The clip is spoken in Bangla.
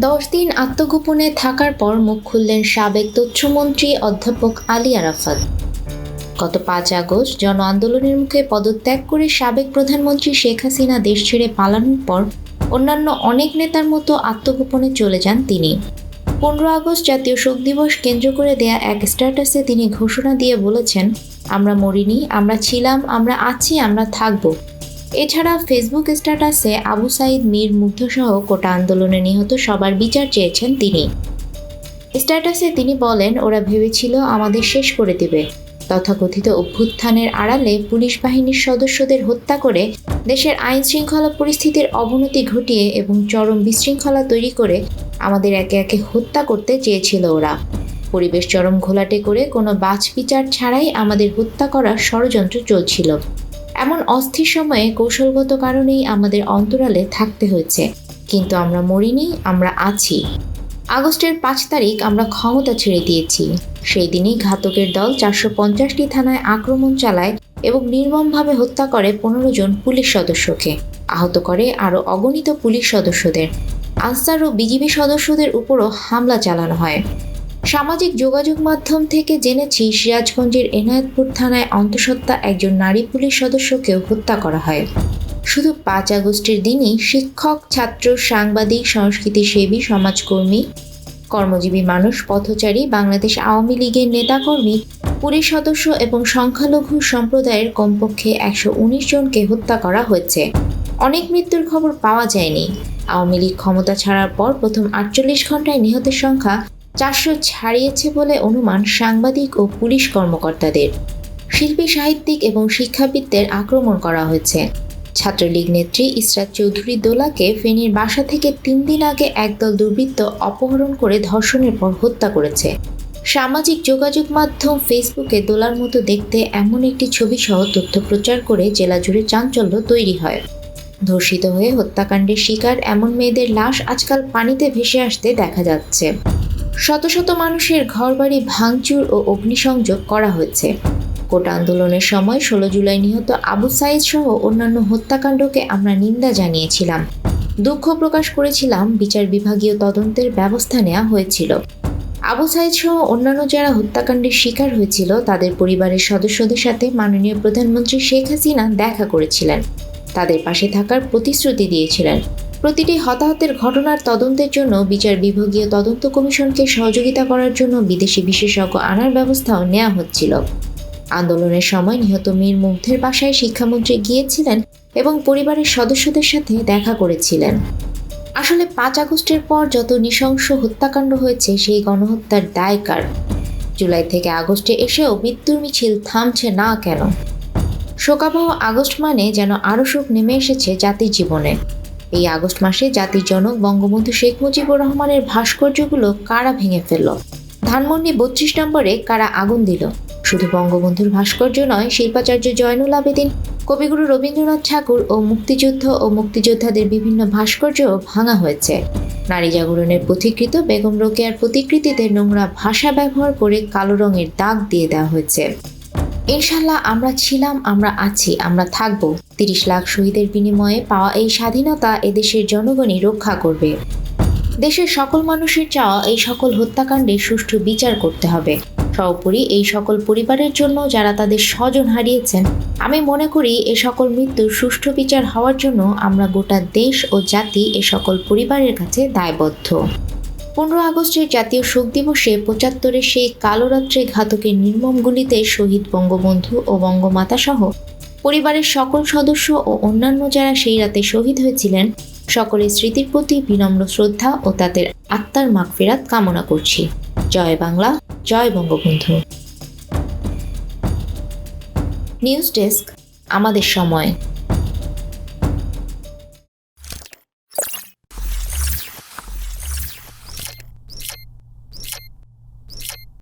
10 দিন আত্মগোপনে থাকার পর মুখ খুললেন সাবেক তথ্যমন্ত্রী অধ্যাপক আলী আরাফাত। গত 5 আগস্ট জন আন্দোলনের মুখে পদত্যাগ করে সাবেক প্রধানমন্ত্রী শেখ হাসিনা দেশ ছেড়ে পালানোর পর অন্যান্য অনেক নেতার মতো আত্মগোপনে চলে যান তিনি। 15 আগস্ট জাতীয় শোক দিবস কেন্দ্র করে দেয়া এক স্ট্যাটাসে তিনি ঘোষণা দিয়ে বলেছেন, আমরা মরিনি, আমরা ছিলাম, আমরা আছি, আমরা থাকব। এছাড়া ফেসবুক স্ট্যাটাসে আবু সাইদ, মীর মুগ্ধসহ কোটা আন্দোলনে নিহত সবার বিচার চেয়েছেন তিনি। স্ট্যাটাসে তিনি বলেন, ওরা ভেবেছিল আমাদের শেষ করে দেবে। তথাকথিত অভ্যুত্থানের আড়ালে পুলিশ বাহিনীর সদস্যদের হত্যা করে দেশের আইন শৃঙ্খলা পরিস্থিতির অবনতি ঘটিয়ে এবং চরম বিশৃঙ্খলা তৈরি করে আমাদের একে একে হত্যা করতে চেয়েছিল ওরা। পরিবেশ চরম ঘোলাটে করে কোনো বাছ বিচার ছাড়াই আমাদের হত্যা করার ষড়যন্ত্র চলছিল। এমন অস্থির সময়ে কৌশলগত কারণেই আমাদের অন্তরালে থাকতে হয়েছে, কিন্তু আমরা মরিনি, আমরা আছি। আগস্টের 5 তারিখ আমরা ক্ষমতা ছেড়ে দিয়েছি। সেই দিনই ঘাতকের দল 450টি থানায় আক্রমণ চালায় এবং নির্মমভাবে হত্যা করে 15 জন পুলিশ সদস্যকে, আহত করে আরও অগণিত পুলিশ সদস্যদের। আনসার ও বিজিবি সদস্যদের উপরও হামলা চালানো হয়। সামাজিক যোগাযোগ মাধ্যম থেকে জেনেছি, সিরাজগঞ্জের এনায়েতপুর থানায় অন্তঃসত্ত্বা একজন নারী পুলিশ সদস্যকেও হত্যা করা হয়। শুধু 5 আগস্টের দিনই শিক্ষক, ছাত্র, সাংবাদিক, সংস্কৃতিসেবী, সমাজকর্মী, কর্মজীবী মানুষ, পথচারী, বাংলাদেশ আওয়ামী লীগের নেতাকর্মী, পুলিশ সদস্য এবং সংখ্যালঘু সম্প্রদায়ের কমপক্ষে 119 জনকে হত্যা করা হয়েছে। অনেক মৃত্যুর খবর পাওয়া যায়নি। আওয়ামী লীগ ক্ষমতা ছাড়ার পর প্রথম 48 ঘন্টায় নিহতের সংখ্যা 400 ছাড়িয়েছে বলে অনুমান সাংবাদিক ও পুলিশ কর্মকর্তাদের। শিল্পী, সাহিত্যিক এবং শিক্ষাবিদদের আক্রমণ করা হয়েছে। ছাত্রলীগ নেত্রী ইসরাত চৌধুরী দোলাকে ফেনীর বাসা থেকে 3 দিন আগে একদল দুর্বৃত্ত অপহরণ করে ধর্ষণের পর হত্যা করেছে। সামাজিক যোগাযোগ মাধ্যম ফেসবুকে দোলার মতো দেখতে এমন একটি ছবি সহ তথ্য প্রচার করে জেলা জুড়ে চাঞ্চল্য তৈরি হয়। ধর্ষিত হয়ে হত্যাকাণ্ডের শিকার এমন মেয়েদের লাশ আজকাল পানিতে ভেসে আসতে দেখা যাচ্ছে। শত শত মানুষের ঘরবাড়ি ভাঙচুর ও অগ্নিসংযোগ করা হয়েছে। কোটা আন্দোলনের সময় 16 জুলাই নিহত আবু সাইদ সহ অন্যান্য হত্যাকাণ্ডকে আমরা নিন্দা জানিয়েছিলাম, দুঃখ প্রকাশ করেছিলাম। বিচার বিভাগীয় তদন্তের ব্যবস্থা নেওয়া হয়েছিল। আবু সাইদ সহ অন্যান্য যারা হত্যাকাণ্ডের শিকার হয়েছিল তাদের পরিবারের সদস্যদের সাথে মাননীয় প্রধানমন্ত্রী শেখ হাসিনা দেখা করেছিলেন, তাদের পাশে থাকার প্রতিশ্রুতি দিয়েছিলেন। প্রতিটি হতাহতের ঘটনার তদন্তের জন্য বিচার বিভাগীয় তদন্ত কমিশনকে সহযোগিতা করার জন্য বিদেশি বিশেষজ্ঞ আনার ব্যবস্থাও নেওয়া হচ্ছিল। আন্দোলনের সময় নিহত মীর মুগ্ধের বাসায় শিক্ষামন্ত্রী গিয়েছিলেন এবং পরিবারের সদস্যদের সাথে দেখা করেছিলেন। আসলে 5 আগস্টের পর যত নৃশংস হত্যাকাণ্ড হয়েছে, সেই গণহত্যার দায় কার? জুলাই থেকে আগস্টে এসেও মৃত্যুর মিছিল থামছে না কেন? শোকাবহ আগস্ট মানে যেন আরও শোক নেমে এসেছে জাতির জীবনে। এই আগস্ট মাসে জাতির জনক বঙ্গবন্ধু শেখ মুজিবুর রহমানের ভাস্কর্যগুলো কারা ভেঙে ফেলল? ধানমন্ডি 32 নম্বরে কারা আগুন দিল? শুধু বঙ্গবন্ধুর ভাস্কর্য নয়, শিল্পাচার্য জয়নুল আবেদিন, কবিগুরু রবীন্দ্রনাথ ঠাকুর ও মুক্তিযুদ্ধ ও মুক্তিযোদ্ধাদের বিভিন্ন ভাস্কর্যও ভাঙা হয়েছে। নারী জাগরণের পথিকৃত বেগম রোকেয়ার প্রতিকৃতিতে নোংরা ভাষা ব্যবহার করে কালো রঙের দাগ দিয়ে দেওয়া হয়েছে। ইনশাল্লাহ আমরা ছিলাম, আমরা আছি, আমরা থাকব। 30 লাখ শহীদের বিনিময়ে পাওয়া এই স্বাধীনতা এদেশের জনগণই রক্ষা করবে। দেশের সকল মানুষের চাওয়া এই সকল হত্যাকাণ্ডের সুষ্ঠু বিচার করতে হবে। সর্বোপরি এই সকল পরিবারের জন্য যারা তাদের স্বজন হারিয়েছেন, আমি মনে করি এই সকল মৃত্যুর সুষ্ঠু বিচার হওয়ার জন্য আমরা গোটা দেশ ও জাতি এ সকল পরিবারের কাছে দায়বদ্ধ। 15 আগস্টের জাতীয় শোক দিবসে 75-এর সেই কালো রাত্রে ঘাতকের নির্মম গুলিতে শহীদ বঙ্গবন্ধু ও বঙ্গমাতা সহ পরিবারের সকল সদস্য ও অন্যান্য যারা সেই রাতে শহীদ হয়েছিলেন, সকলের স্মৃতির প্রতি বিনম্র শ্রদ্ধা ও তাদের আত্মার মাগফিরাত কামনা করছি। জয় বাংলা, জয় বঙ্গবন্ধু। নিউজ ডেস্ক, আমাদের সময়।